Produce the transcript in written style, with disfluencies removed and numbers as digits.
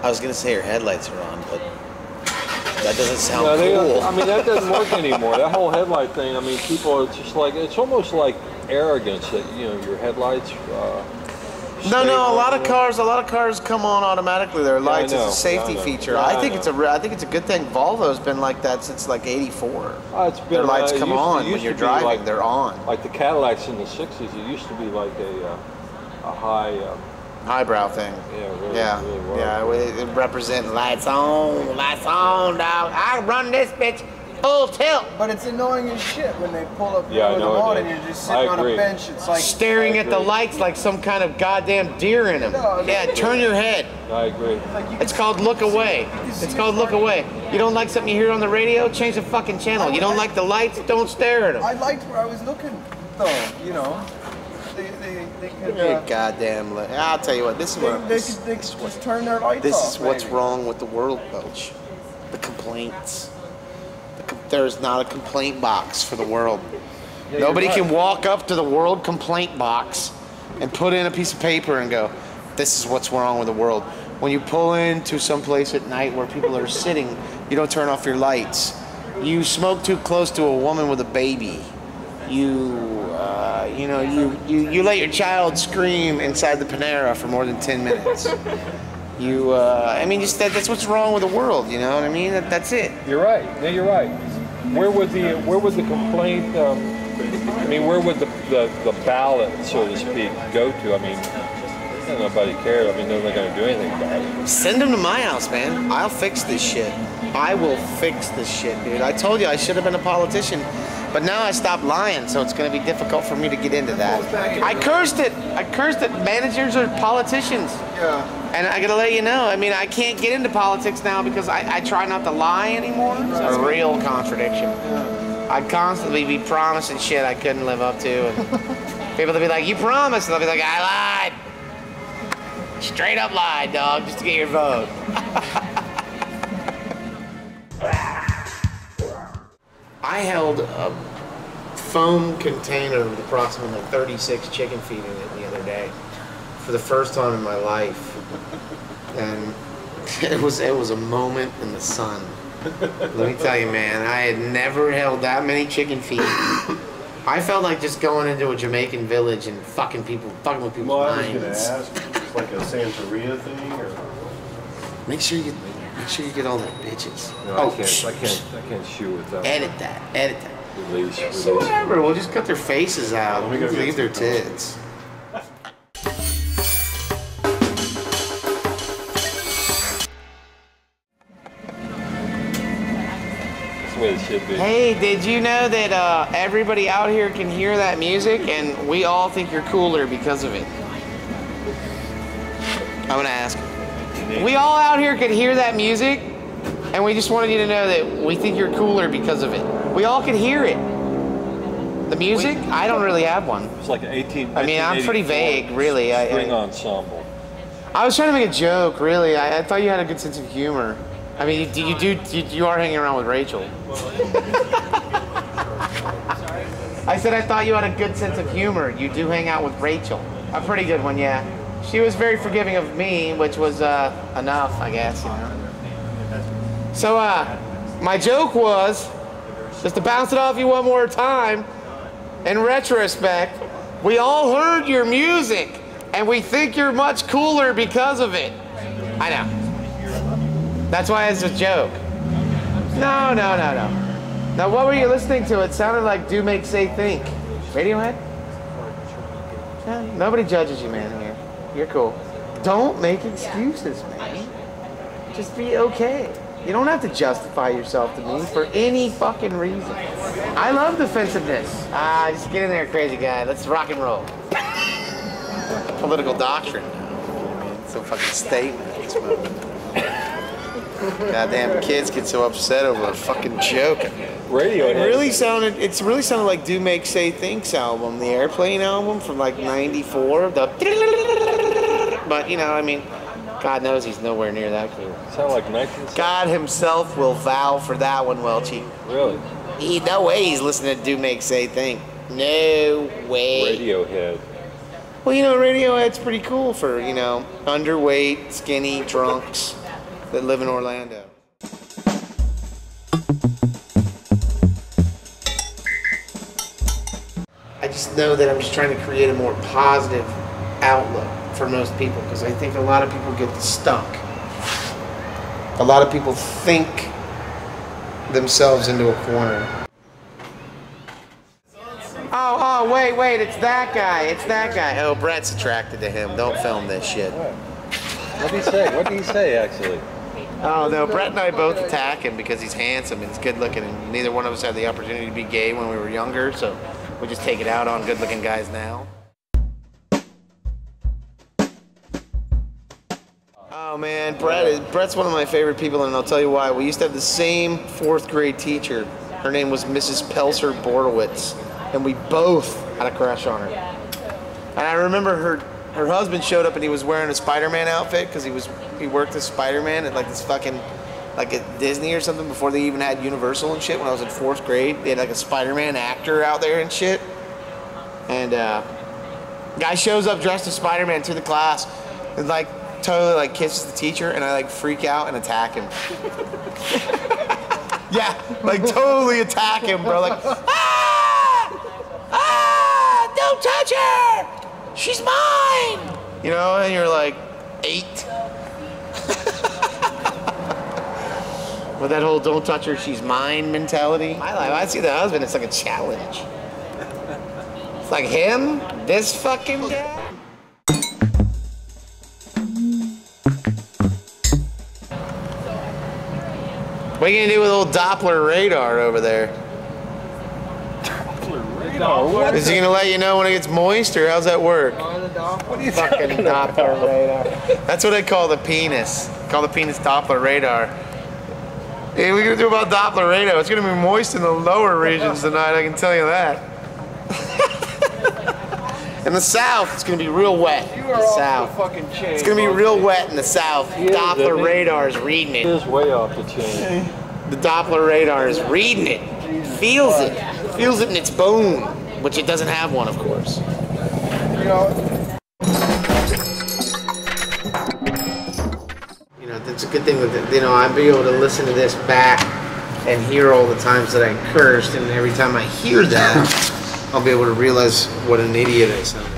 I was gonna say her headlights are on, but that doesn't sound cool. I mean, that doesn't work anymore. That whole headlight thing. I mean, people. It's just like it's almost like arrogance that your headlights. No, a lot of cars come on automatically. Their lights is a safety feature. Yeah, I think it's a good thing. Volvo's been like that since like '84. It's been, their lights come on when you're driving. Like, they're on. Like the Cadillacs in the '60s, it used to be like a high. Highbrow thing. Yeah, really. Yeah, it represents lights on, dog. I run this bitch full tilt. But it's annoying as shit when they pull up in the morning and you're just sitting on a bench. It's like staring at the lights like some kind of goddamn deer in them. Yeah, turn your head. I agree. It's called look away. It's called look away. You don't like something you hear on the radio? Change the fucking channel. You don't like the lights? Don't stare at them. I liked where I was looking, though. You know. They could, goddamn. I'll tell you what. This is what. They could just turn their lights off. This is what's wrong with the world, Coach. The complaints. There's not a complaint box for the world. Yeah, nobody can walk up to the world complaint box and put in a piece of paper and go, "This is what's wrong with the world." When you pull into some place at night where people are sitting, you don't turn off your lights. You smoke too close to a woman with a baby. You let your child scream inside the Panera for more than 10 minutes. I mean, just that's what's wrong with the world. You know what I mean? That's it. You're right. Yeah, you're right. Where would the complaint? I mean, where would the ballot, so to speak, go to? I mean, nobody cares. I mean, they're not going to do anything about it. Send them to my house, man. I'll fix this shit. I will fix this shit, dude. I told you I should have been a politician. But now I stopped lying, so it's going to be difficult for me to get into that. I cursed it. Managers are politicians. Yeah. And I got to let you know, I mean, I can't get into politics now because I try not to lie anymore. It's a real contradiction. Yeah. I'd constantly be promising shit I couldn't live up to. And people would be like, "You promised." And I'll be like, "I lied. Straight up lied, dog, just to get your vote." I held a foam container with approximately 36 chicken feet in it the other day for the first time in my life, and it was a moment in the sun. Let me tell you, man, I had never held that many chicken feet. I felt like just going into a Jamaican village and fucking with people's minds. Well, I was going to ask, it's like a Santeria thing, or make sure you get all that bitches. No, I can't shoot with that. Edit that. Release. Whatever, we'll just cut their faces out. We'll leave their tits. That's the way it should be. Hey, did you know that everybody out here can hear that music and we all think you're cooler because of it? I'm gonna ask. We all out here could hear that music, and we just wanted you to know that we think you're cooler because of it. We all could hear it. The music? I don't really have one. It's like an 18. I mean, I'm pretty vague, really. String ensemble. I was trying to make a joke, really. I thought you had a good sense of humor. I mean, you are hanging around with Rachel. I said I thought you had a good sense of humor. You do hang out with Rachel. A pretty good one, yeah. She was very forgiving of me, which was enough, I guess, you know. So, my joke was, just to bounce it off you one more time, in retrospect, we all heard your music, and we think you're much cooler because of it. I know. That's why it's a joke. No. Now, what were you listening to? It sounded like Do Make Say Think. Radiohead? Yeah, nobody judges you, man, here. You're cool. Don't make excuses, man. Just be okay. You don't have to justify yourself to me for any fucking reason. I love defensiveness. Just get in there, crazy guy. Let's rock and roll. Political doctrine. It's a fucking statement at this moment. Goddamn kids get so upset over a fucking joke. Radiohead. It's really sounded like Do Make Say Think's album, the Airplane album from like '94. But you know, I mean, God knows he's nowhere near that cool. Sound like 1970s. God himself will vow for that one, Welchie. Really? No way he's listening to Do Make Say Think. No way. Radiohead. Well, you know, Radiohead's pretty cool for, you know, underweight, skinny drunks that live in Orlando. I just know that I'm just trying to create a more positive outlook for most people, because I think a lot of people get stuck. A lot of people think themselves into a corner. Oh, wait, it's that guy. It's that guy. Oh, Brett's attracted to him. Don't film this shit. What did he say? What did he say, actually? Oh, no, Brett and I both attack him because he's handsome and he's good looking, and neither one of us had the opportunity to be gay when we were younger, so we just take it out on good looking guys now. Oh man, Brett's one of my favorite people, and I'll tell you why. We used to have the same 4th grade teacher. Her name was Mrs. Pelser-Borowitz, and we both had a crush on her. And I remember her husband showed up and he was wearing a Spider-Man outfit because he worked as Spider-Man at like this fucking, like at Disney or something before they even had Universal and shit. When I was in 4th grade, they had like a Spider-Man actor out there and shit. And guy shows up dressed as Spider-Man to the class and like totally like kisses the teacher, and I like freak out and attack him. Yeah, like totally attack him, bro. Like, don't touch her! She's mine! You know, and you're like 8. With that whole don't touch her, she's mine mentality. My life, I see the husband, it's like a challenge. It's like him, this fucking guy. What are you gonna do with old Doppler radar over there? Doppler radar? Is he gonna let you know when it gets moist, or how's that work? What are you fucking Doppler radar? That's what I call the penis. Call the penis Doppler radar. Hey, what are you gonna do about Doppler radar? It's gonna be moist in the lower regions tonight, I can tell you that. In the south, it's gonna be real wet. You In are the off south. the fucking chain. It's gonna be real wet in the south. Doppler radar is reading It it. is way off the chain. The Doppler radar is reading it. Feels it. Feels it in its bone, which it doesn't have one, of course. You know, it's a good thing that, you know, I'll be able to listen to this back and hear all the times that I cursed, and every time I hear that, I'll be able to realize what an idiot I sounded.